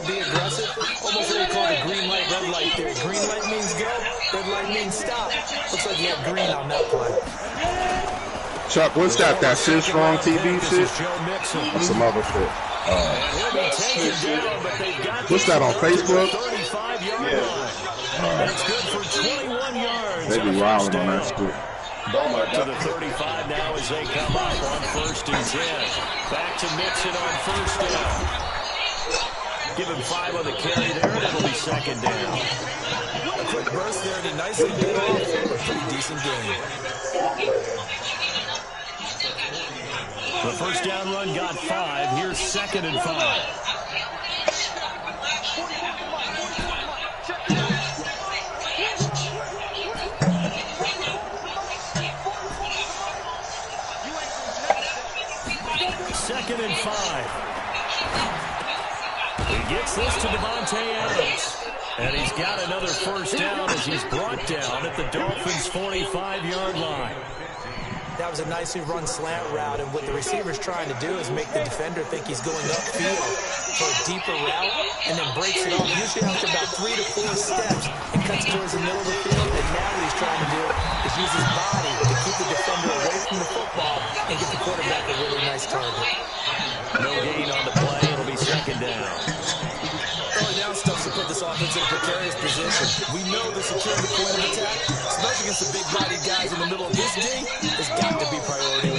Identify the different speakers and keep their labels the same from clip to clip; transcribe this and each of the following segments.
Speaker 1: to be aggressive. Almost what they call the green light, red light there. Green light means go, red light means stop. Looks like you have green on that play.
Speaker 2: Chuck, what's that? That Sid Strong TV shit? That's some other shit. What's that on Facebook? They be wilding on that shit.
Speaker 3: To the 35 now as they come up on 1st and 10. Back to Mixon on 1st down. Give him 5 on the carry there, and it'll be 2nd down.
Speaker 1: A quick burst there, and he nicely bit off for a pretty decent game.
Speaker 3: The 1st down run got 5. Here's 2nd and 5. Second and 5. He gets this to Devontae Adams. And he's got another 1st down as he's brought down at the Dolphins' 45-yard line.
Speaker 1: That was a nicely run slant route, and what the receiver's trying to do is make the defender think he's going upfield for a deeper route, and then breaks it off. Usually after about 3 to 4 steps, it cuts towards the middle of the field, and now what he's trying to do is use his body to keep the defender away from the football and get the quarterback a really nice target.
Speaker 3: No gain on the play. It'll be 2nd down.
Speaker 1: Early down stuff to put this offense in a precarious position. We know the security point of attack, especially against the big-bodied guys in the middle of this D, has got to be priority 1.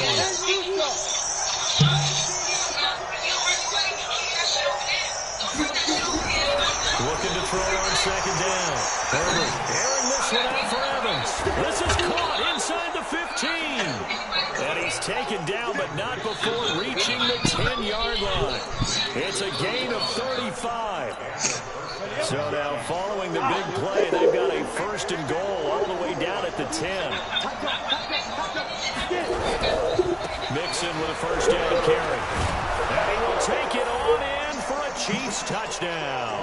Speaker 3: Looking to throw on 2nd down. Herbert airing this one out for Evans. This is caught inside the 15. And he's taken down, but not before reaching the 10-yard line. It's a gain of 35. So now, following the big play, they've got a 1st and goal all the way down at the 10. Mixon with a 1st down carry. And he will take it on in for a Chiefs touchdown.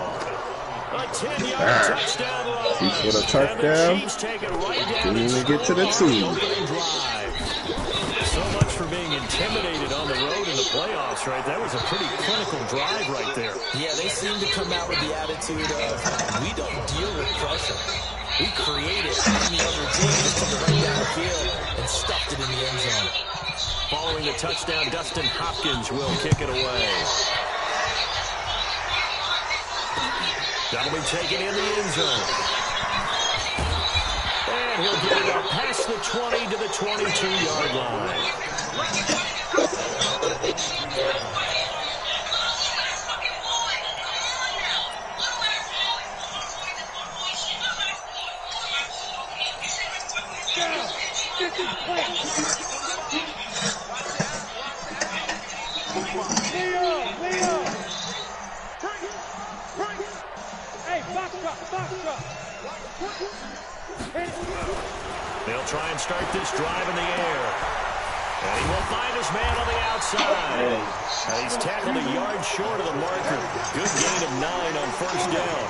Speaker 3: A 10-yard touchdown run.
Speaker 2: Chiefs with a touchdown.
Speaker 3: Chiefs take it right down.
Speaker 2: Didn't even get to the 2.
Speaker 3: So much for being intimidated on the road in the playoffs, right? That was a pretty clinical drive right there.
Speaker 1: Yeah, they seem to come out with the attitude of, we don't deal with pressure. We create it. And the other team just took it right down the field and stuffed it in the end zone.
Speaker 3: Following the touchdown, Dustin Hopkins will kick it away. That'll be taken in the end zone. And he'll get it up past the 20 to the 22-yard line. They'll try and start this drive in the air. And he will find his man on the outside. And he's tackled a yard short of the marker. Good gain of 9 on 1st down.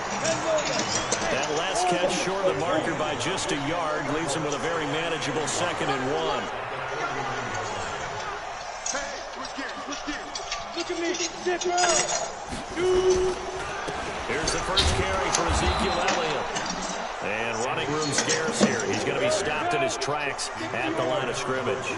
Speaker 3: That last catch short of the marker by just a yard leaves him with a very manageable 2nd and 1.
Speaker 4: Look at me.
Speaker 3: Here's the 1st carry for Ezekiel Elliott. And running room scarce here. He's going to be stopped in his tracks at the line of scrimmage.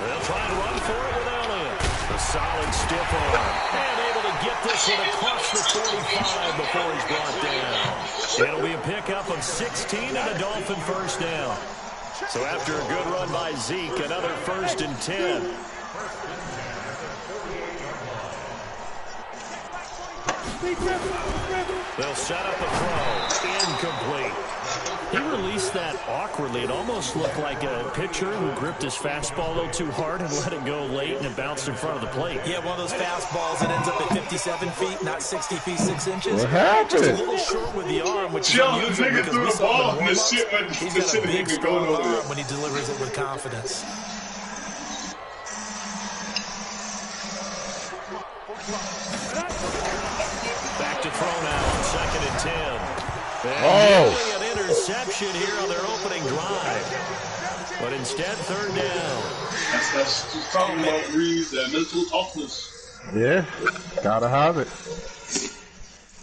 Speaker 3: They'll try and run for it with Elliott. A solid stiff arm. And able to get this one across the 45 before he's brought down. It'll be a pickup of 16 and a Dolphin 1st down. So after a good run by Zeke, another 1st and 10. They'll set up a throw. Incomplete. He released that awkwardly. It almost looked like a pitcher who gripped his fastball a little too hard and let it go late, and it bounced in front of the plate.
Speaker 1: Yeah, one of those fastballs that ends up at 57 feet, not 60 feet, 6 inches.
Speaker 2: What happened?
Speaker 1: Just a little short with the arm, which is unusual because we saw him in warm-ups. He's got a big, strong arm when he delivers it with confidence.
Speaker 3: Back to throw now on 2nd and 10. Nearly an interception here on their opening drive. But instead, third down.
Speaker 4: That's just talking about Reeves, that mental toughness.
Speaker 2: Yeah, gotta have it.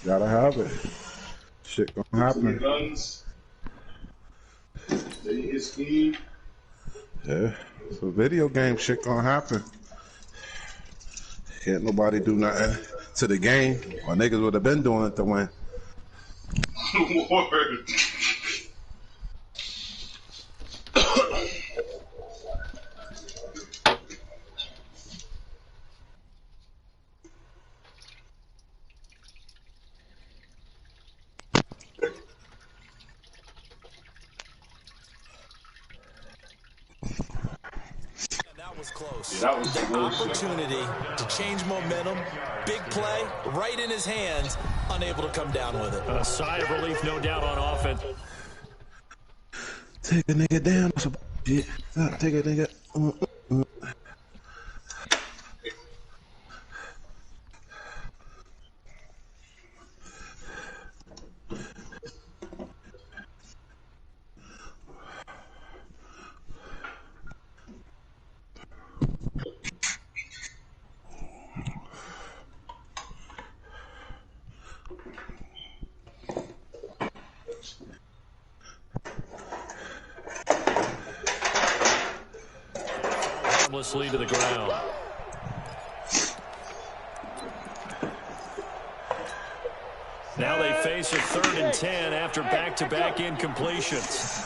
Speaker 2: Gotta have it. Shit gonna happen.
Speaker 4: Guns. His scheme.
Speaker 2: Yeah, it's a video game. Shit gonna happen. Can't nobody do nothing to the game, or niggas would have been doing it to win.
Speaker 4: Word.
Speaker 1: Close.
Speaker 4: Yeah, that was
Speaker 1: the
Speaker 4: close.
Speaker 1: Opportunity to change momentum, big play, right in his hands, unable to come down with it.
Speaker 3: A sigh of relief, no doubt, on offense.
Speaker 2: Take a nigga down. Take a nigga.
Speaker 3: Harmlessly to the ground. Now they face a 3rd and 10 after back-to-back incompletions.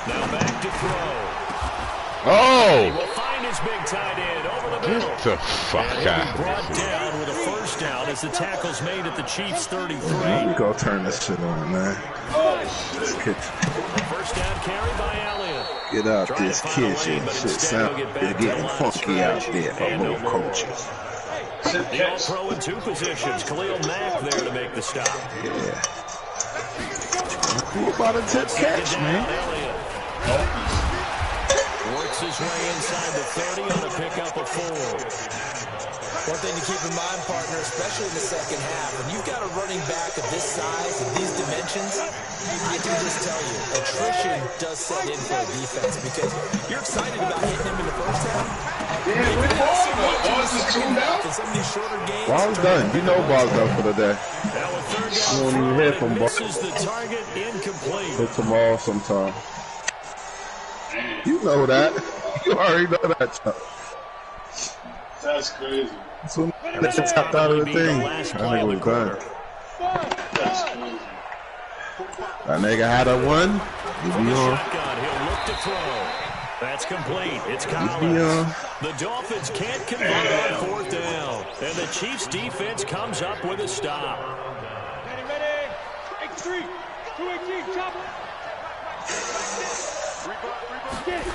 Speaker 3: Now back to throw.
Speaker 2: Oh!
Speaker 3: He will find his big tight end over the middle.
Speaker 2: Get the fuck
Speaker 3: And he'll
Speaker 2: out.
Speaker 3: be brought down with a first down as the tackle's made at the Chiefs' 33.
Speaker 2: We go turn this shit on, man.
Speaker 3: First down carry by Elliott.
Speaker 2: Get out
Speaker 3: Trying
Speaker 2: this
Speaker 3: to find a
Speaker 2: kitchen.
Speaker 3: lane, but
Speaker 2: Shit
Speaker 3: instead
Speaker 2: sound
Speaker 3: he'll get
Speaker 2: they're
Speaker 3: back to the
Speaker 2: getting
Speaker 3: line
Speaker 2: funky out
Speaker 3: scrimmage.
Speaker 2: there for
Speaker 3: And no
Speaker 2: both
Speaker 3: more.
Speaker 2: coaches.
Speaker 3: The all-pro in 2 positions. Khalil Mack there to make the stop.
Speaker 2: Yeah. Who about a tip catch, man?
Speaker 3: Elliott works his way inside the 30 on a pickup of 4.
Speaker 1: One thing to keep in mind, partner, especially in the second half, when you've got a running back of this size and these dimensions, I can just tell you, attrition does set in for a defense because you're excited about hitting him in the first half.
Speaker 2: Ball's done. You know ball's done for the day.
Speaker 3: Now a third
Speaker 2: You
Speaker 3: down
Speaker 2: don't even hear from ball.
Speaker 3: misses the target, incomplete.
Speaker 2: Hit them all sometime. You know that. You already know that stuff.
Speaker 4: That's crazy.
Speaker 2: So they tapped out of the thing. That nigga was done.
Speaker 4: That's crazy.
Speaker 2: That nigga had a 1. He
Speaker 3: From
Speaker 2: be
Speaker 3: the
Speaker 2: on.
Speaker 3: shotgun, he'll look to throw. That's complete. It's
Speaker 2: He be
Speaker 3: Collins.
Speaker 2: on.
Speaker 3: The Dolphins can't convert on 4th down. And the Chiefs defense comes up with a stop.
Speaker 5: Ready. 83. 218. Chop.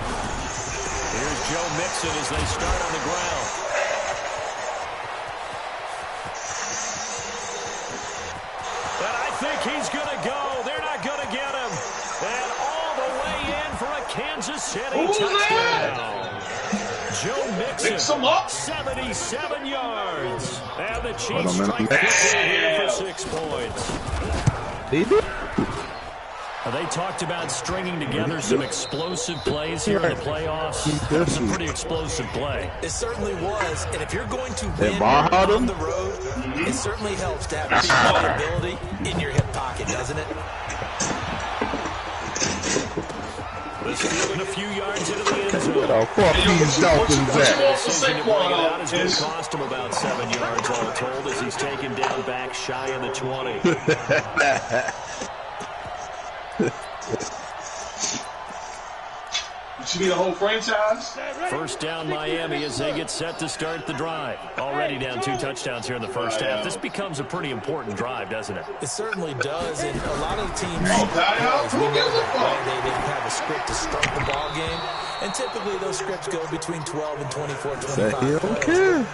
Speaker 3: Here's Joe Mixon as they start on the ground. And I think he's going to go. They're not going to get him. And all the way in for a Kansas City touchdown. Joe Mixon,
Speaker 4: Mix 'em up.
Speaker 3: 77 yards. And the
Speaker 2: Hold
Speaker 3: Chiefs
Speaker 2: on,
Speaker 3: strike
Speaker 2: man.
Speaker 3: quickly here for 6 points.
Speaker 2: He did.
Speaker 3: They talked about stringing together some explosive plays here in the playoffs. That was a pretty explosive play.
Speaker 1: It certainly was, and if you're going to
Speaker 2: They
Speaker 1: win
Speaker 2: ball hard
Speaker 1: on
Speaker 2: him?
Speaker 1: the road, it certainly helps to have big playability in your hip pocket, doesn't it?
Speaker 3: This field a few yards into the end zone.
Speaker 2: Oh, fuck these Dolphins
Speaker 4: What's
Speaker 2: at.
Speaker 4: off the
Speaker 3: Decision to bring it out is going to
Speaker 4: Saquon?
Speaker 3: cost him about 7 yards, all told, as he's taken down back shy of the 20.
Speaker 4: You need a whole franchise?
Speaker 3: First down Miami as they get set to start the drive. Already down 2 touchdowns here in the first half. This becomes a pretty important drive, doesn't it?
Speaker 1: It certainly does, and a lot of the teams,
Speaker 4: Oh,
Speaker 1: we know that they have a script to start the ball game, and typically those scripts go between 12 and 24, 25
Speaker 2: He don't
Speaker 1: plays.
Speaker 2: care.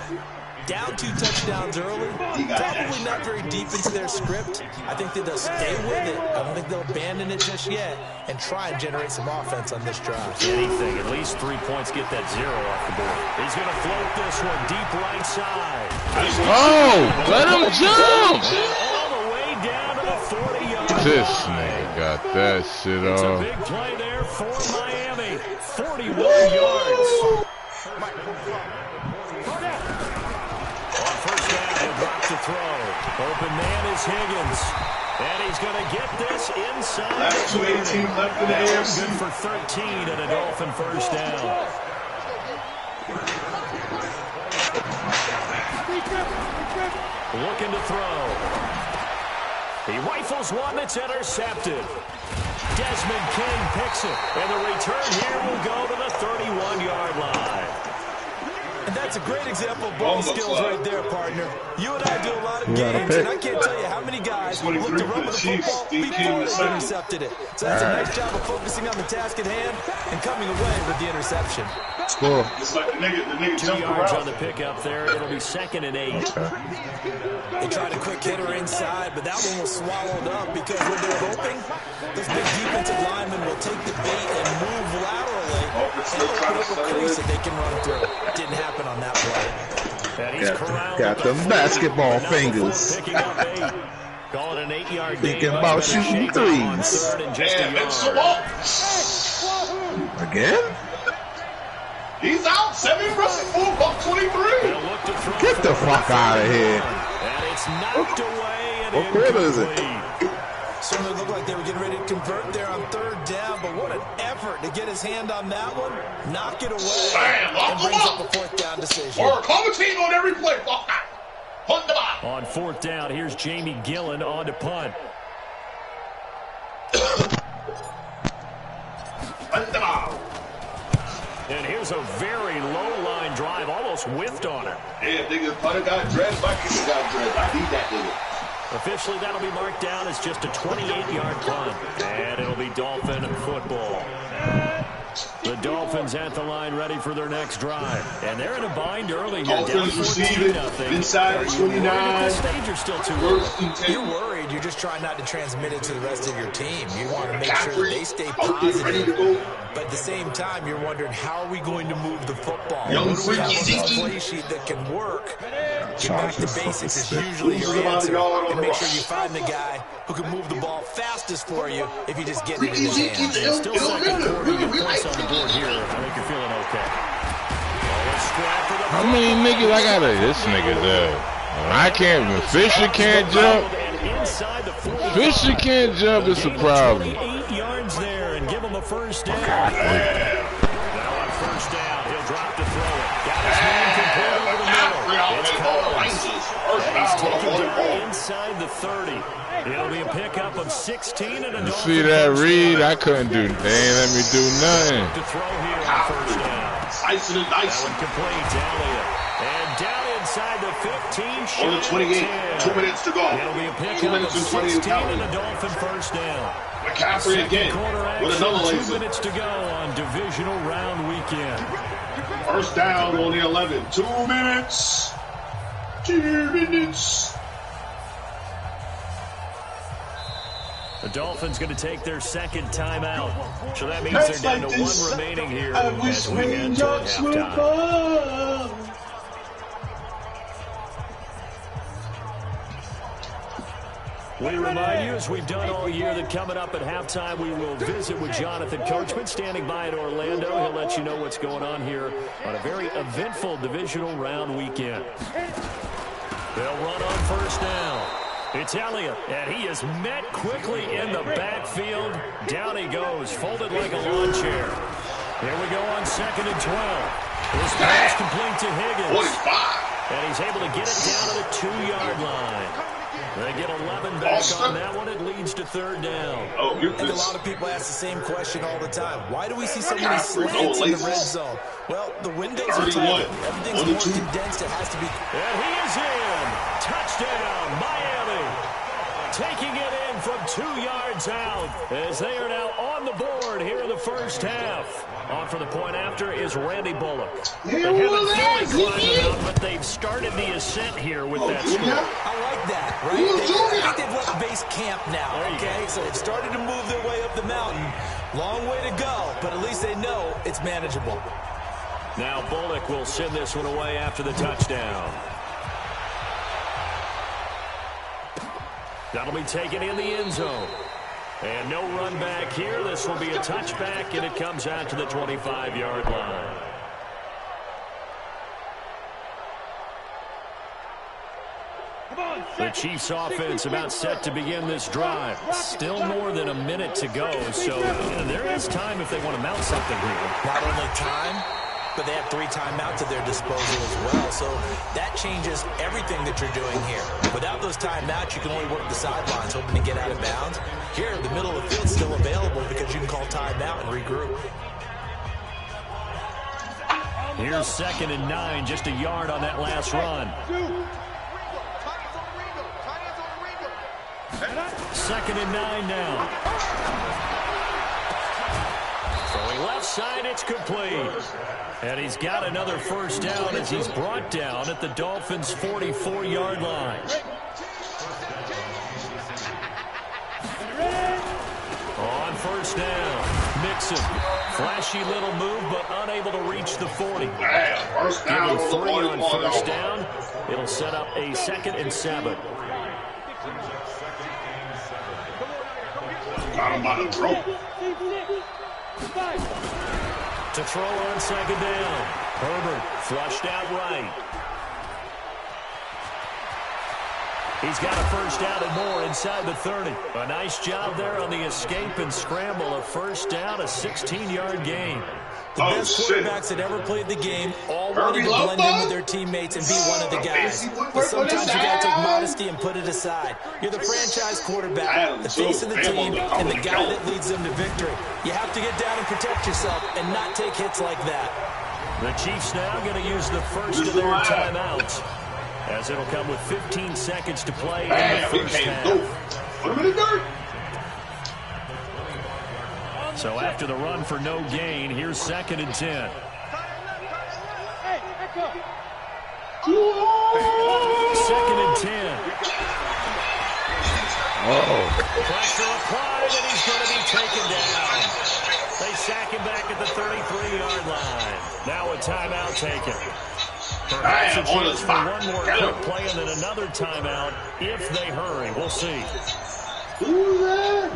Speaker 1: Down 2 touchdowns early, probably not very deep into their script. I think that they'll stay with it. I don't think they'll abandon it just yet and try and generate some offense on this drive.
Speaker 3: Anything, at least 3 points, get that 0 off the board. He's going to float this one deep right side.
Speaker 2: Oh, let him jump.
Speaker 3: All the
Speaker 6: This nigga got that shit
Speaker 3: It's a
Speaker 6: off.
Speaker 3: big play there for Miami. 41 yards. On first down, he'll drop to throw. Open man is Higgins. And he's going to get this inside.
Speaker 4: Last 2:18 left in the AFC.
Speaker 3: Good for 13 and a Dolphin first down. Looking to throw. He rifles one that's intercepted. Desmond King picks it. And the return here will go to the 31-yard line.
Speaker 1: And that's a great example of ball skills right there, partner. You and I do a lot of games, and I can't tell you how many guys look to run with the football before they intercepted it. So that's a nice job of focusing on the task at hand and coming away with the interception.
Speaker 2: Score.
Speaker 4: It's like the nigga
Speaker 3: 2 yards on the pickup there. It'll be 2nd and 8.
Speaker 1: They tried a quick hitter inside, but that one was swallowed up because when they're hoping, those big defensive linemen will take the bait and move laterally and open up a crease that they can run through. Didn't happen on that play.
Speaker 3: And he's corralled
Speaker 2: Got
Speaker 3: at
Speaker 2: them
Speaker 3: the
Speaker 2: basketball
Speaker 3: Now
Speaker 2: fingers.
Speaker 3: Picking up 8. Call it an 8-yard gain.
Speaker 2: Thinking about shooting threes. Again?
Speaker 4: He's out. 7 rushing for $123.
Speaker 2: Get the fuck out of here.
Speaker 3: And it's knocked away and
Speaker 2: What quarter is it?
Speaker 3: incomplete.
Speaker 1: Certainly looked like they were getting ready to convert there on 3rd down, but what an effort to get his hand on that one, knock it away,
Speaker 4: Bam, lock
Speaker 1: and
Speaker 4: him
Speaker 1: brings
Speaker 4: up.
Speaker 1: up a 4th down decision.
Speaker 4: Or commentating on every play. Fuck that. Punt the ball.
Speaker 3: On 4th down, here's Jamie Gillen on to punt.
Speaker 4: Punt the ball.
Speaker 3: And here's a very low-line drive, almost whiffed on it.
Speaker 4: Yeah, nigga, punter got dressed. My kicker got dressed. I need that nigga.
Speaker 3: Officially, that'll be marked down as just a 28-yard punt. And it'll be Dolphin football. The Dolphins at the line ready for their next drive. And they're in a bind early here.
Speaker 4: Dolphins receiving inside 29.
Speaker 3: The stage are still too early.
Speaker 4: First and 10.
Speaker 1: You're worried. You're just trying not to transmit it to the rest of your team. You want to make sure
Speaker 4: McCaffrey,
Speaker 1: that they stay
Speaker 4: out there ready to
Speaker 1: positive.
Speaker 4: go.
Speaker 1: But at the same time, you're wondering, how are we going to move the football?
Speaker 4: Young
Speaker 1: What do we have on
Speaker 4: freaky
Speaker 1: this
Speaker 4: dinky.
Speaker 1: play sheet that can work? Get back to
Speaker 2: Chargers
Speaker 1: basics is
Speaker 2: fucking
Speaker 1: usually
Speaker 4: Lose
Speaker 1: your
Speaker 4: about a
Speaker 1: answer.
Speaker 4: yard on
Speaker 1: And
Speaker 4: the
Speaker 1: make sure
Speaker 4: rush.
Speaker 1: you find the guy who can move the ball fastest for you if you just get it in his
Speaker 4: Freaky
Speaker 1: hands.
Speaker 4: dinky.
Speaker 3: Still second quarter, you get points on the board here. I think you're feeling okay.
Speaker 6: How many niggas I gotta? This nigga there. I can't. When Fisher can't jump. Fisher can't jump. It's a problem.
Speaker 3: 8 yards there and give him a first down. Now on first down, he'll drop to throw it. Got his man complete over the middle. It's Collins. He's taken down inside the 30. It'll be a pickup of 16 and a
Speaker 6: You see that read? I couldn't do. They ain't let me do nothing.
Speaker 3: to throw here on first down.
Speaker 4: Slicing and
Speaker 3: That
Speaker 4: dicing.
Speaker 3: one complete to Elliott. And down inside the 15.
Speaker 4: On the 28. 2 minutes to go.
Speaker 3: It'll be a
Speaker 4: 2
Speaker 3: pickup of
Speaker 4: minutes and 20
Speaker 3: 16
Speaker 4: counting.
Speaker 3: and a Dolphin first down.
Speaker 4: McCaffrey again
Speaker 3: Quarter
Speaker 4: with
Speaker 3: action,
Speaker 4: another
Speaker 3: 2
Speaker 4: laser.
Speaker 3: minutes to go on divisional round weekend.
Speaker 4: First down on the 11. 2 minutes. 2 minutes.
Speaker 3: The Dolphins going to take their 2nd timeout. So that means they're down to 1 remaining here as we head toward halftime. We remind you, as we've done all year, that coming up at halftime, we will visit with Jonathan Coachman, standing by in Orlando. He'll let you know what's going on here on a very eventful divisional round weekend. They'll run on first down. It's Elliott, and he is met quickly in the backfield. Down he goes, folded like a lawn chair. Here we go on 2nd and 12. This pass complete to Higgins.
Speaker 4: 45.
Speaker 3: And he's able to get it down to the 2-yard line. They get 11 back on that one. It leads to 3rd down.
Speaker 4: Oh, you
Speaker 1: And a lot of people ask the same question all the time. Why do we see so many slants in the red zone? Well, the windows are tight. Everything's more condensed. It has to be.
Speaker 3: And he is in. Touchdown, Miami. Taking it in from 2 yards out as they are now on the board here in the first half. On for the point after is Randy Bullock. They haven't fully climbed the mountain, but they've started the ascent here with that score.
Speaker 1: I like that, right? I think they've left base camp now, okay? So they've started to move their way up the mountain. Long way to go, but at least they know it's manageable.
Speaker 3: Now Bullock will send this one away after the touchdown. That'll be taken in the end zone. And no run back here. This will be a touchback, and it comes out to the 25-yard line. The Chiefs offense about set to begin this drive. Still more than a minute to go, so there is time if they want to mount something here.
Speaker 1: Not only time, but they have 3 timeouts at their disposal as well. So that changes everything that you're doing here. Without those timeouts, you can only work the sidelines, hoping to get out of bounds. Here, the middle of the field is still available because you can call timeout and regroup.
Speaker 3: Here's 2nd and 9, just a yard on that last run. 2nd and 9 now. Throwing left side, it's complete. And he's got another first down as he's brought down at the Dolphins' 44-yard line. On first down, Mixon. Flashy little move, but unable to reach the 40.
Speaker 4: First down.
Speaker 3: Give him 3 on first down. It'll set up a 2nd and 7.
Speaker 4: Got him by the throat.
Speaker 3: To throw on 2nd down. Herbert flushed out right. He's got a first down and more inside the 30. A nice job there on the escape and scramble. A first down, a 16-yard gain.
Speaker 1: The best quarterbacks that ever played the game all wanted to blend in with their teammates and be one of the guys. But sometimes you got to take modesty and put it aside. You're the franchise quarterback, the face of the team, and the guy that leads them to victory. You have to get down and protect yourself and not take hits like that.
Speaker 3: The Chiefs now going to use the first of their timeouts, as it'll come with 15 seconds to play in the first half.
Speaker 4: Put him in the dirt.
Speaker 3: So after the run for no gain, here's 2nd and 10.
Speaker 5: Hey, echo.
Speaker 3: 2nd and 10. Pressure applied, and he's going to be taken down. They sack him back at the 33-yard line. Now a timeout taken. Perhaps a chance for one more quick play and then another timeout if they hurry. We'll see.
Speaker 4: Who's that?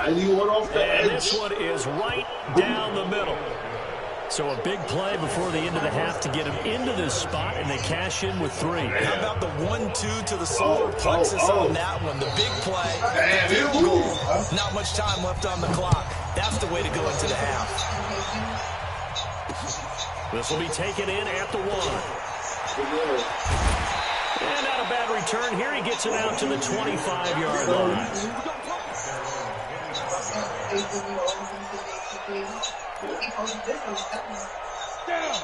Speaker 4: And he went off the edge.
Speaker 3: And this one is right down the middle. So a big play before the end of the half to get him into this spot, and they cash in with 3.
Speaker 1: How about the 1-2 to the solar plexus on that one? The big play, the field goal. Not much time left on the clock. That's the way to go into the half.
Speaker 3: This will be taken in at the 1. And not a bad return here. He gets it out to the 25-yard line.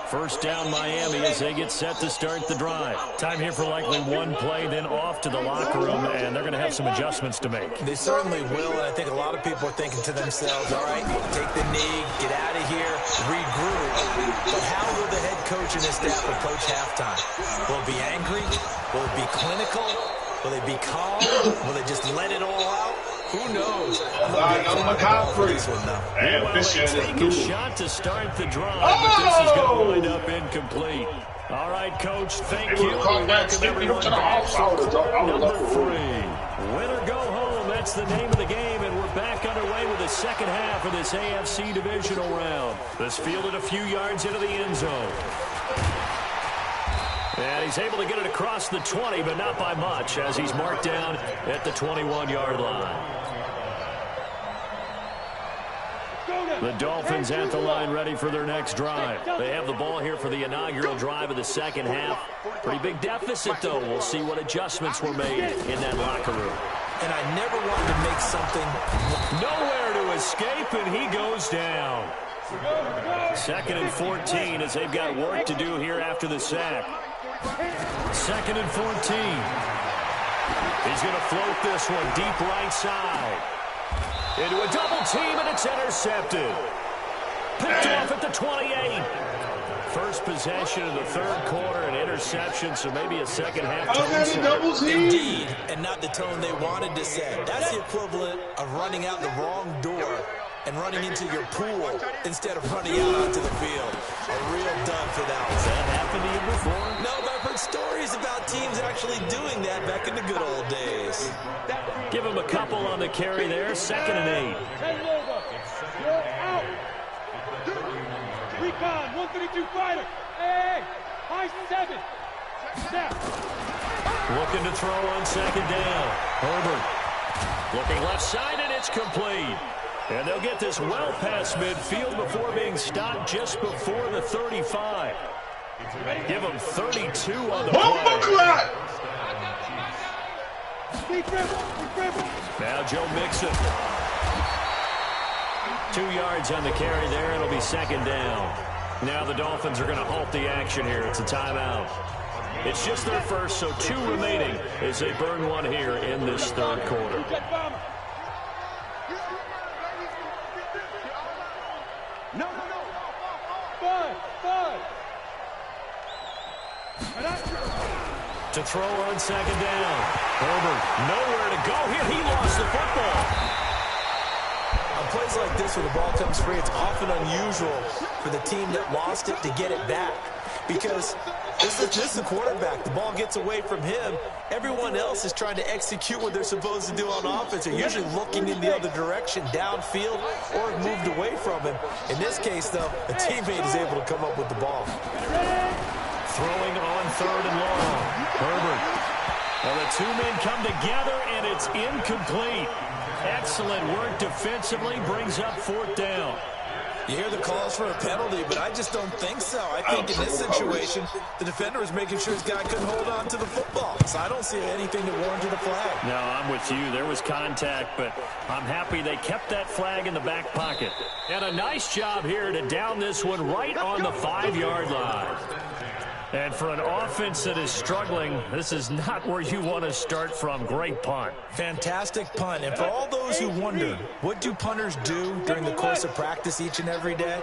Speaker 3: First down Miami as they get set to start the drive. Time here for likely one play, then off to the locker room, and they're going to have some adjustments to make.
Speaker 1: They certainly will, and I think a lot of people are thinking to themselves, all right, take the knee, get out of here, regroup. But how will the head coach and his staff approach halftime? Will it be angry? Will it be clinical? Will they be calm? Will they just let it all out? Who knows?
Speaker 4: I'm a conference.
Speaker 3: Well, they take a shot to start the drive, but this is going to wind up incomplete. All right, Coach, thank you. We welcome everyone back for quarter number 3. Win or go home, that's the name of the game, and we're back underway with the second half of this AFC divisional round. This fielded a few yards into the end zone. And he's able to get it across the 20, but not by much, as he's marked down at the 21-yard line. The Dolphins at the line ready for their next drive. They have the ball here for the inaugural drive of the second half. Pretty big deficit, though. We'll see what adjustments were made in that locker room.
Speaker 1: And I never wanted to make something.
Speaker 3: Nowhere to escape, and he goes down. 2nd and 14 as they've got work to do here after the sack. 2nd and 14. He's going to float this one deep right side. Into a double team, and it's intercepted. Picked off at the 28. First possession of the third quarter, an interception, so maybe a second half tone.
Speaker 1: Indeed, and not the tone they wanted to set. That's the equivalent of running out the wrong door and running into your pool instead of running out onto the field. A real dud for that one.
Speaker 3: Has that happened to you before?
Speaker 1: No, but I've heard stories about teams actually doing that back in the good old days.
Speaker 3: Give him a couple on the carry there. 2nd and 8.
Speaker 5: 10 over. You're out. Recon, 132 fighter. Hey, high 7. Snap.
Speaker 3: Looking to throw on 2nd down. Herbert looking left side, and it's complete. And they'll get this well past midfield before being stopped just before the 35. Give them 32 on the play. Now Joe Mixon. 2 yards on the carry there. It'll be 2nd down. Now the Dolphins are going to halt the action here. It's a timeout. It's just their first, so 2 remaining as they burn one here in this 3rd quarter. To throw on 2nd down. Herbert, nowhere to go here. He lost the football.
Speaker 1: On plays like this where the ball comes free, it's often unusual for the team that lost it to get it back. Because this is the quarterback. The ball gets away from him. Everyone else is trying to execute what they're supposed to do on offense. They're usually looking in the other direction, downfield, or moved away from him. In this case, though, a teammate is able to come up with the ball.
Speaker 3: Throwing on 3rd and long. Herbert. Well, the 2 men come together, and it's incomplete. Excellent work defensively. Brings up 4th down.
Speaker 1: You hear the calls for a penalty, but I just don't think so. I think in this situation, the defender was making sure his guy couldn't hold on to the football. So I don't see anything that warranted a flag.
Speaker 3: No, I'm with you. There was contact, but I'm happy they kept that flag in the back pocket. And a nice job here to down this one right on the 5-yard line. And for an offense that is struggling, this is not where you want to start from. Great punt.
Speaker 1: Fantastic punt. And for all those who wonder, what do punters do during the course of practice each and every day?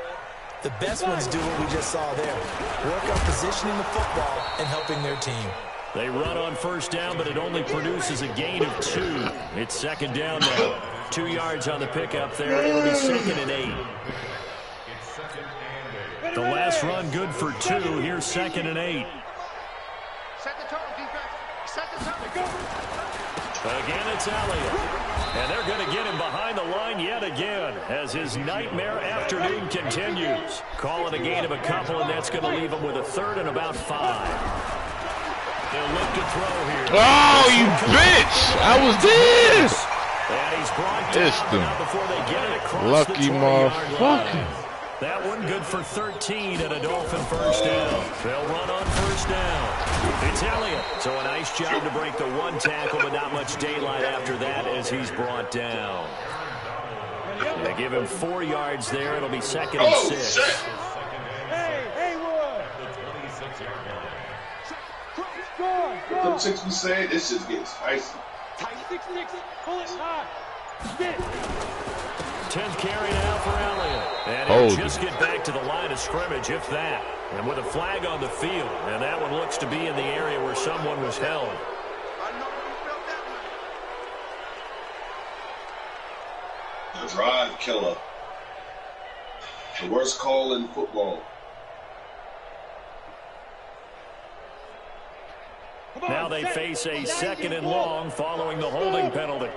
Speaker 1: The best ones do what we just saw there. Work on positioning the football and helping their team.
Speaker 3: They run on 1st down, but it only produces a gain of 2. It's 2nd down now. 2 yards on the pickup there. It'll be 2nd and 8. The last run good for 2. Here's 2nd and 8.
Speaker 5: Set the tone, defense. Set the tone.
Speaker 3: Again, it's Elliott. And they're going to get him behind the line yet again as his nightmare afternoon continues. Calling a gain of a couple, and that's going to leave him with a 3rd and about 5. They'll look to throw here.
Speaker 6: Oh, you bitch! I was there!
Speaker 3: And he's brought down before they get it across
Speaker 6: lucky
Speaker 3: the 20-yard line. That one good for 13 and a Dolphin 1st down. They'll run on 1st down. It's Elliott. So a nice job to break the 1 tackle, but not much daylight after that as he's brought down. They give him 4 yards there. It'll be 2nd and 6.
Speaker 5: Hey, Haywood.
Speaker 4: Them 6 be saying this just gets spicy.
Speaker 5: 6-6, pull it high. Get.
Speaker 3: 10th carry now for Elliott. And he'll just get back to the line of scrimmage, if that. And with a flag on the field. And that one looks to be in the area where someone was held.
Speaker 4: A drive killer. The worst call in football.
Speaker 3: Now they face a 2nd and long following the holding penalty.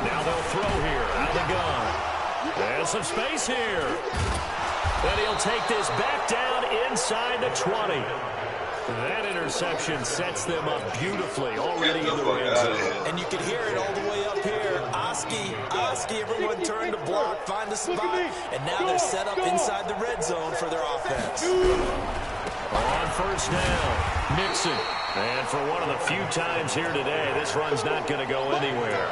Speaker 3: Now they'll throw here out of the gun. There's some space here. And he'll take this back down inside the 20. That interception sets them up beautifully already in the red zone.
Speaker 1: And you can hear it all the way up here. Oski, everyone turned to block, find a spot, and now they're set up inside the red zone for their offense.
Speaker 3: On 1st down, Mixon. And for one of the few times here today, this run's not going to go anywhere.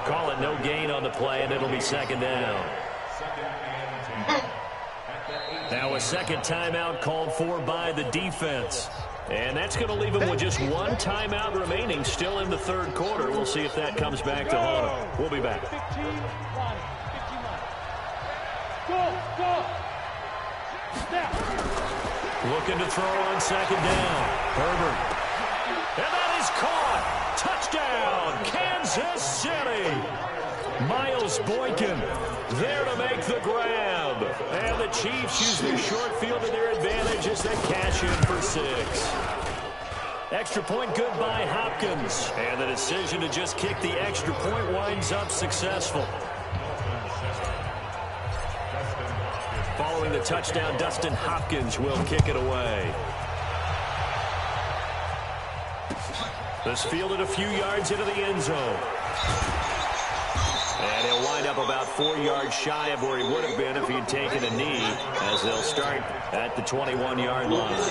Speaker 3: Call it no gain on the play, and it'll be 2nd down. Now a 2nd timeout called for by the defense. And that's going to leave them with just 1 timeout remaining still in the 3rd quarter. We'll see if that comes back to haunt them. We'll be back.
Speaker 5: 15 Go. Snap.
Speaker 3: Looking to throw on 2nd down. Herbert. And that is caught. Touchdown, Kansas City. Miles Boykin there to make the grab. And the Chiefs use the short field to their advantage as they cash in for 6. Extra point good by Hopkins. And the decision to just kick the extra point winds up successful. Following the touchdown, Dustin Hopkins will kick it away. This fielded a few yards into the end zone. And he'll wind up about 4 yards shy of where he would have been if he'd taken a knee, as they'll start at the 21-yard line.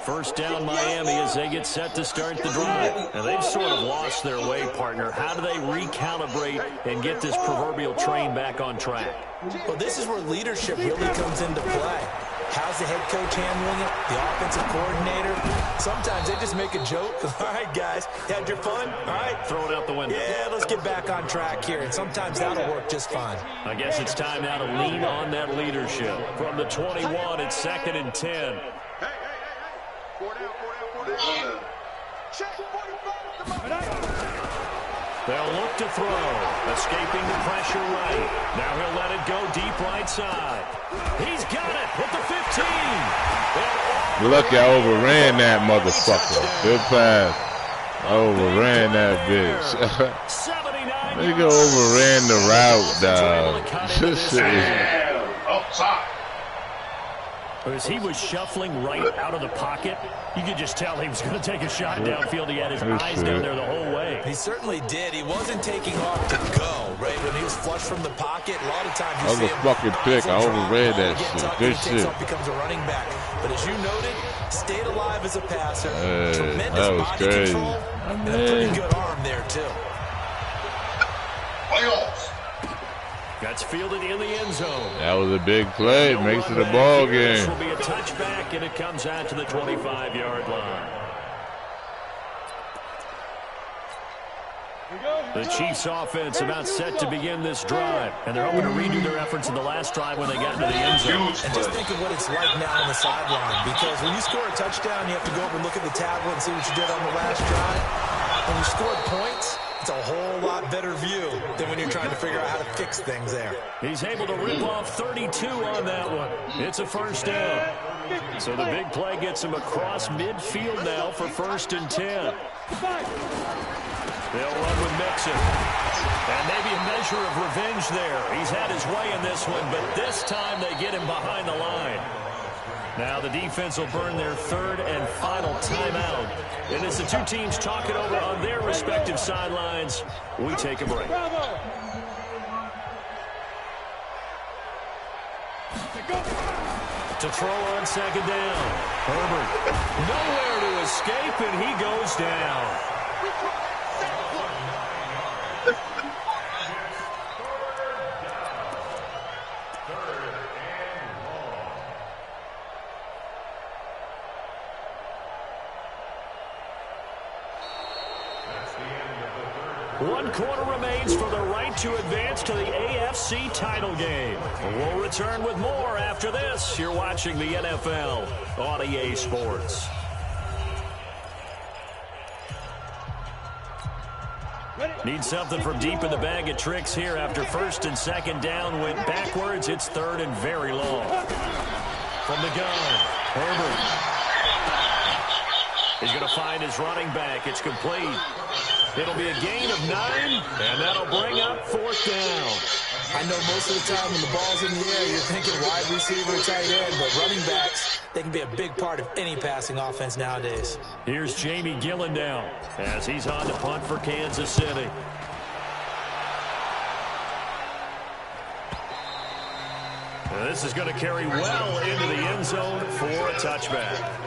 Speaker 3: First down Miami as they get set to start the drive. And they've sort of lost their way, partner. How do they recalibrate and get this proverbial train back on track?
Speaker 1: Well, this is where leadership really comes into play. How's the head coach handling it? The offensive coordinator? Sometimes they just make a joke. All right, guys, you had your fun? All right.
Speaker 3: Throw it out the window.
Speaker 1: Yeah, let's get back on track here. And sometimes that'll work just fine.
Speaker 3: I guess it's time now to lean on that leadership. From the 21, it's 2nd and 10. They'll look to throw. Escaping the pressure right. Now he'll let it go deep right side. He's got it at the 15.
Speaker 6: Lucky I overran that motherfucker. Good pass. I overran that bitch. Nigga overran the route, dog. This shit is...
Speaker 3: As he was shuffling right out of the pocket, you could just tell he was going to take a shot downfield. He had his eyes down there the whole way.
Speaker 1: He certainly did. He wasn't taking off to go, right? When he was flush from the pocket, a lot of times you see him.
Speaker 6: Fucking pick. I overread that shit. Good shit.
Speaker 1: Becomes a running back. But as you noted, stayed alive as a passer.
Speaker 6: Hey,
Speaker 1: Tremendous
Speaker 6: that was
Speaker 1: body
Speaker 6: crazy.
Speaker 1: control. And a pretty good arm there, too.
Speaker 3: That's fielded in the end zone.
Speaker 6: That was a big play. Makes it a ball game.
Speaker 3: This will be a touchback, and it comes out to the 25-yard line. The Chiefs offense about set to begin this drive, and they're hoping to redo their efforts in the last drive when they got into the end zone.
Speaker 1: And just think of what it's like now on the sideline, because when you score a touchdown, you have to go over and look at the tablet and see what you did on the last drive. When you scored points, it's a whole lot better view than when you're trying to figure out how to fix things there.
Speaker 3: He's able to rip off 32 on that one. It's a first down. So the big play gets him across midfield now for 1st and 10. They'll run with Mixon. And maybe a measure of revenge there. He's had his way in this one, but this time they get him behind the line. Now the defense will burn their 3rd and final timeout. And as the two teams talk it over on their respective sidelines, we take a break. To throw on 2nd down. Herbert nowhere to escape, and he goes down. One quarter remains for the right to advance to the AFC title game. We'll return with more after this. You're watching the NFL on EA Sports. Need something from deep in the bag of tricks here after 1st and 2nd down went backwards. It's 3rd and very long. From the gun, Herbert. He's going to find his running back. It's complete. It'll be a gain of 9, and that'll bring up 4th down.
Speaker 1: I know most of the time when the ball's in the air, you're thinking wide receiver, tight end, but running backs, they can be a big part of any passing offense nowadays.
Speaker 3: Here's Jamie Gillen now as he's on to punt for Kansas City. And this is going to carry well into the end zone for a touchback.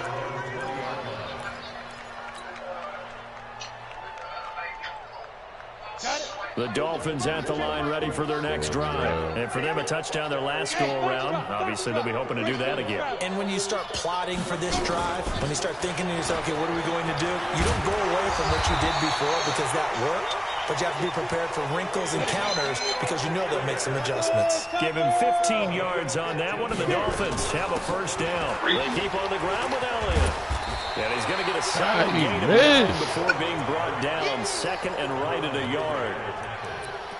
Speaker 3: The Dolphins at the line ready for their next drive. And for them, a touchdown their last go-around. Obviously, they'll be hoping to do that again.
Speaker 1: And when you start plotting for this drive, when you start thinking to yourself, okay, what are we going to do? You don't go away from what you did before because that worked. but you have to be prepared for wrinkles and counters because you know they'll make some adjustments.
Speaker 3: Give him 15 yards on that one, and the Dolphins have a first down. They keep on the ground with Elliott. And he's going to get a solid gain of 9 before being brought down. Second and right at a yard.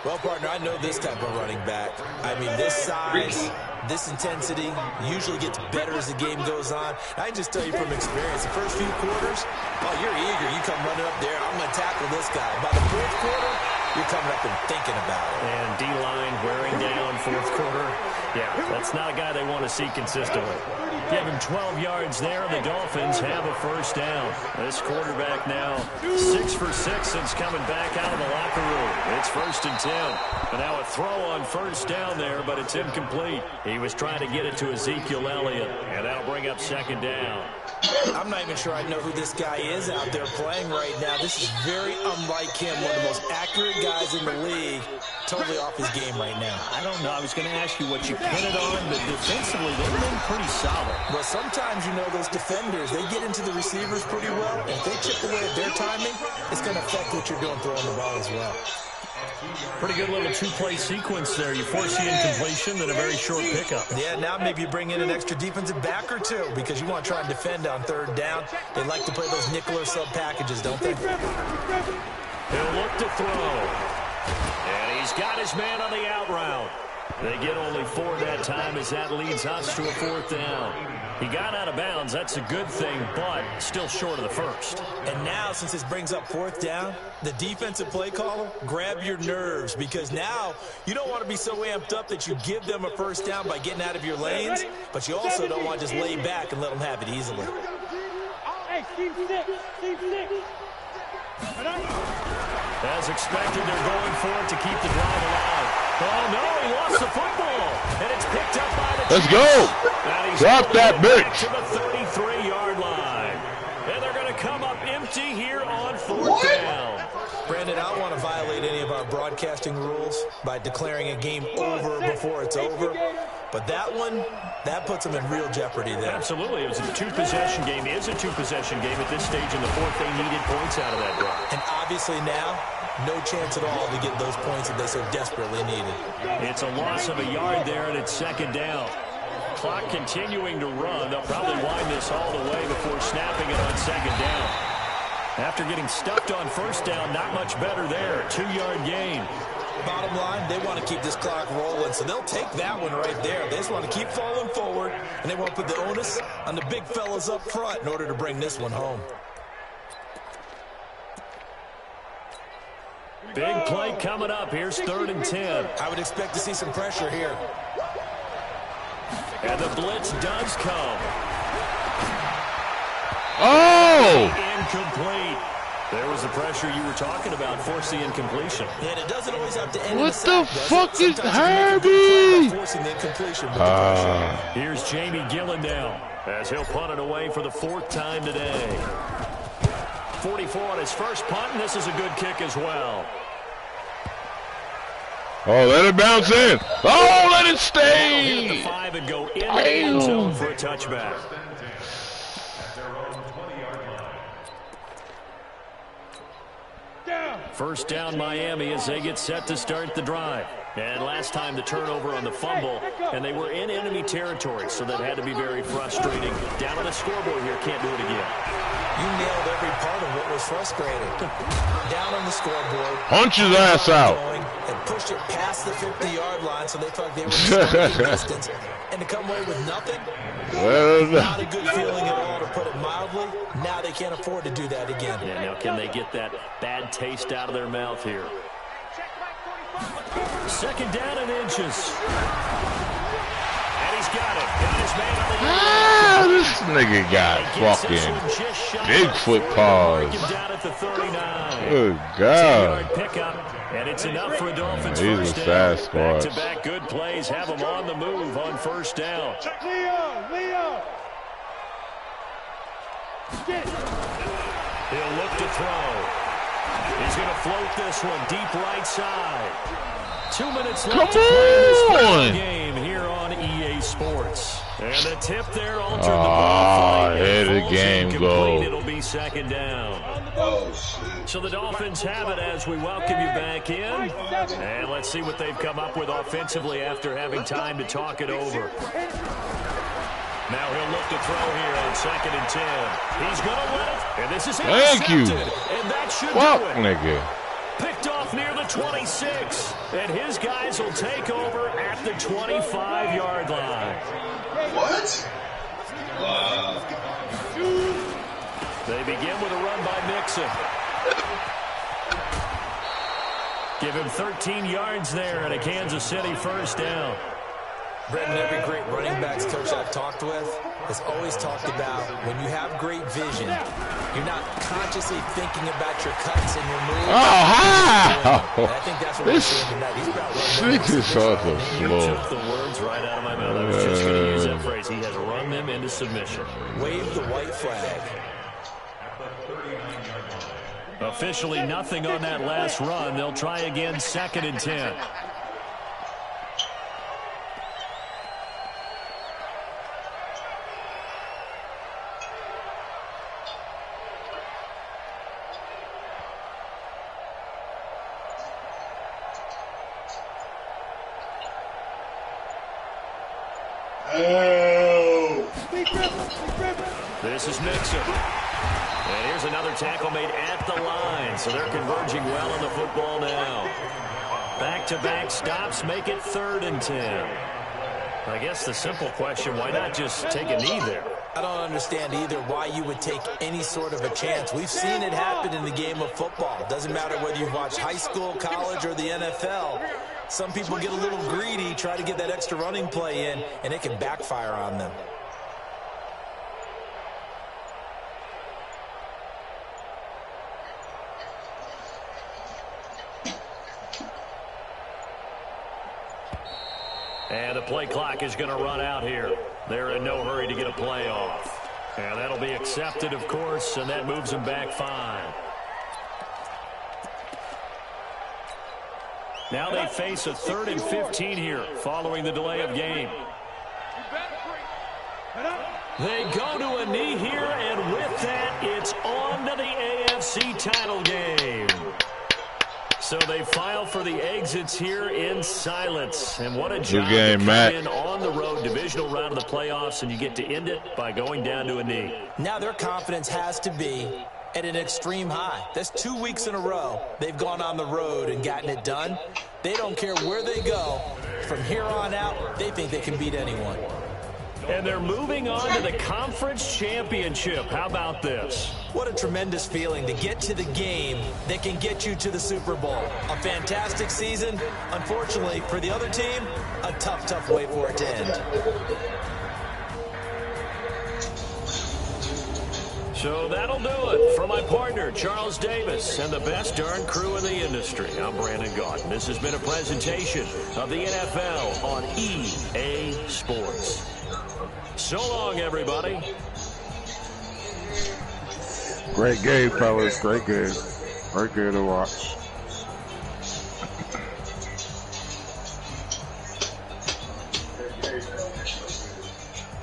Speaker 1: Well, partner, I know this type of running back. I mean, this size, this intensity usually gets better as the game goes on. I can just tell you from experience, the first few quarters, oh, you're eager. You come running up there, I'm going to tackle this guy. By the fourth quarter, you're coming up and thinking about it.
Speaker 3: And D-line wearing down fourth quarter. Yeah, that's not a guy they want to see consistently. Give him 12 yards there. The Dolphins have a first down. This quarterback now 6 for 6 since coming back out of the locker room. It's 1st and 10. And now a throw on first down there, but it's incomplete. He was trying to get it to Ezekiel Elliott, and that'll bring up 2nd down.
Speaker 1: I'm not even sure I know who this guy is out there playing right now. This is very unlike him, one of the most accurate guys in the league. Totally off his game right now.
Speaker 3: I don't know. I was going to ask you what you pin it on, but defensively, they've been pretty solid.
Speaker 1: Well, sometimes, you know, those defenders, they get into the receivers pretty well. If they chip away at their timing, it's going to affect what you're doing throwing the ball as well.
Speaker 3: Pretty good little two-play sequence there. You force the incompletion, then a very short pickup.
Speaker 1: Yeah, now maybe you bring in an extra defensive back or two because you want to try and defend on 3rd down. They like to play those nickel or sub packages, don't they?
Speaker 3: He'll look to throw. And he's got his man on the out route. They get only 4 that time as that leads us to a 4th down. He got out of bounds. That's a good thing, but still short of the first.
Speaker 1: And now, since this brings up 4th down, the defensive play caller, grab your nerves because now you don't want to be so amped up that you give them a first down by getting out of your lanes, but you also don't want to just lay back and let them have it easily.
Speaker 5: Hey, team 6.
Speaker 3: As expected, they're going for it to keep the drive alive. Oh, no, he lost the football. And it's picked up by the
Speaker 6: Let's go. Drop that bitch.
Speaker 3: To the 33-yard line. And they're going to come up empty here on 4th down.
Speaker 1: Brandon, I don't want to violate any of our broadcasting rules by declaring a game over before it's over. But that one, that puts them in real jeopardy there.
Speaker 3: Absolutely. It was a 2-possession game. It is a 2-possession game at this stage in the 4th. They needed points out of that drive.
Speaker 1: And obviously now, no chance at all to get those points that they so desperately needed. It's a loss of a yard there, and it's 2nd down. Clock continuing to run. They'll probably wind this all the way before snapping it on 2nd down. After getting stuffed on 1st down, not much better there. 2-yard gain. Bottom line, they want to keep this clock rolling, so they'll take that one right there. They just want to keep falling forward, and they want to put the onus on the big fellas up front in order to bring this one home.
Speaker 3: Big play coming up. Here's 3rd and 10.
Speaker 1: I would expect to see some pressure here.
Speaker 3: And the blitz does come.
Speaker 6: Oh!
Speaker 3: Incomplete. There was the pressure you were talking about, force the incompletion.
Speaker 1: And it doesn't always have to end
Speaker 6: what
Speaker 1: in a
Speaker 6: the
Speaker 1: sack,
Speaker 6: fuck is Herbie?
Speaker 1: Forcing the incompletion.
Speaker 3: Here's Jamie Gillen as he'll punt it away for the 4th time today. 44 on his first punt, and this is a good kick as well.
Speaker 6: Oh, let it bounce in. Oh, let it stay.
Speaker 3: Hit the 5 and go in the end zone for a touchback. First down Miami as they get set to start the drive. And last time the turnover on the fumble, and they were in enemy territory, so that had to be very frustrating. Down on the scoreboard here, can't do it again.
Speaker 1: You nailed every part of what was frustrating. Down on the scoreboard.
Speaker 6: Punch his ass out.
Speaker 1: And pushed it past the 50-yard line, so they thought they were striking distance. And to come away with nothing, not a good feeling at all, to put it mildly. Now they can't afford to do that again.
Speaker 3: Yeah, now can they get that bad taste out of their mouth here? 2nd down and inches. And he's got it. Got his man on the
Speaker 6: Ah, this nigga got fucking Bigfoot paws.
Speaker 3: Down at the 39.
Speaker 6: Good God.
Speaker 3: Pickup, and it's enough for a Dolphins
Speaker 6: He's
Speaker 3: first
Speaker 6: a
Speaker 3: down.
Speaker 6: fast squad.
Speaker 3: Back-to-back good plays have him on the move on 1st down.
Speaker 5: Leo.
Speaker 3: He'll look to throw. He's going to float this one deep right side. 2 minutes left to play in this game here on EA Sports. And the tip there altered the ball.
Speaker 6: Here the game goes.
Speaker 3: It'll be 2nd down.
Speaker 4: Oh, shit.
Speaker 3: So the Dolphins have it as we welcome you back in. And let's see what they've come up with offensively after having time to talk it over. Now he'll look to throw here on 2nd and 10. He's going to win it. And this is intercepted.
Speaker 6: Thank you.
Speaker 3: And that should
Speaker 6: Fuck,
Speaker 3: do it.
Speaker 6: nigga.
Speaker 3: Picked off near the 26. And his guys will take over at the 25-yard line.
Speaker 4: What? Wow.
Speaker 3: They begin with a run by Mixon. Give him 13 yards there and a Kansas City first down.
Speaker 1: Brendan, every great running backs coach I've talked with has always talked about when you have great vision, you're not consciously thinking about your cuts and your moves.
Speaker 6: Oh, hi!
Speaker 1: I think that's what we're seeing tonight. He's about
Speaker 6: This is also
Speaker 3: You
Speaker 6: slow.
Speaker 3: took the words right out of my mouth. I was just going to use that phrase. He has run them into submission.
Speaker 1: Wave the white flag.
Speaker 3: Officially nothing on that last run. They'll try again 2nd and 10. This is Mixon. And here's another tackle made at the line. So they're converging well on the football now. Back-to-back stops make it 3rd and 10. I guess the simple question, why not just take a knee there?
Speaker 1: I don't understand either why you would take any sort of a chance. We've seen it happen in the game of football. Doesn't matter whether you've watched high school, college, or the NFL. Some people get a little greedy, try to get that extra running play in, and it can backfire on them.
Speaker 3: And the play clock is going to run out here. They're in no hurry to get a play off. And that'll be accepted, of course, and that moves them back 5. Now they face a 3rd and 15 here following the delay of game. They go to a knee here, and with that, it's on to the AFC title game. So they file for the exits here in silence. And what a job to come in on the road, divisional round of the playoffs, and you get to end it by going down to a knee.
Speaker 1: Now their confidence has to be at an extreme high. That's 2 weeks in a row they've gone on the road and gotten it done. They don't care where they go. From here on out, they think they can beat anyone.
Speaker 3: And they're moving on to the conference championship. How about this?
Speaker 1: What a tremendous feeling to get to the game that can get you to the Super Bowl. A fantastic season. Unfortunately, for the other team, a tough, tough way for it to end.
Speaker 3: So that'll do it. For my partner, Charles Davis, and the best darn crew in the industry, I'm Brandon Gaudin. This has been a presentation of the NFL on EA Sports. So long, everybody.
Speaker 2: Great game, fellas. Great game. Great game to watch.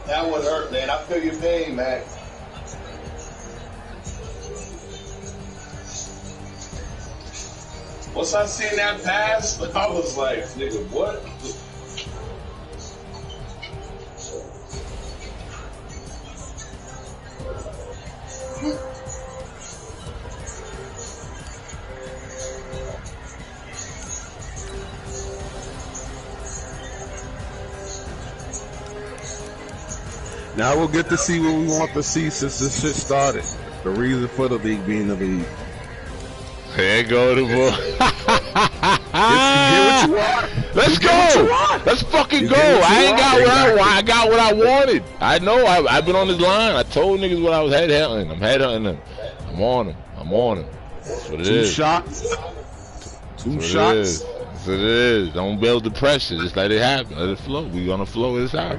Speaker 4: That one hurt, man. I feel your pain, man. Once I seen that pass, I was like, nigga, what?
Speaker 2: Now we'll get to see what we want to see since this shit started. The reason for the league being the league.
Speaker 6: There go the boy.
Speaker 2: Get what you want.
Speaker 6: Let's go. Let's fucking go. I ain't got what I want. I got what I wanted. I know. I've been on this line. I told niggas what I was headhunting. I'm headhunting them. I'm on them. I'm on them. That's what it is.
Speaker 2: 2 shots. 2 shots.
Speaker 6: That's what it is. Don't build the pressure. Just let it happen. Let it flow. We gonna flow this out.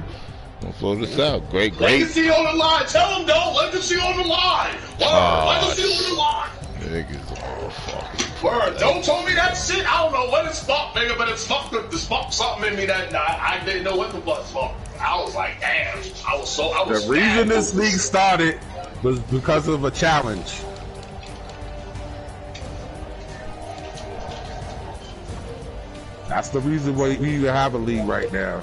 Speaker 6: Gonna flow this out. Great.
Speaker 4: Legacy on the line. Tell them, though. Legacy on the line. Legacy on the line.
Speaker 6: Niggas all fucking.
Speaker 4: Word, don't tell me that shit. I don't know what it's fucked, nigga, but it's fucked something in me that night. I didn't know what the fuck's fucked. I was like, damn. The
Speaker 2: reason this league started was because of a challenge. That's the reason why we even have a league right now.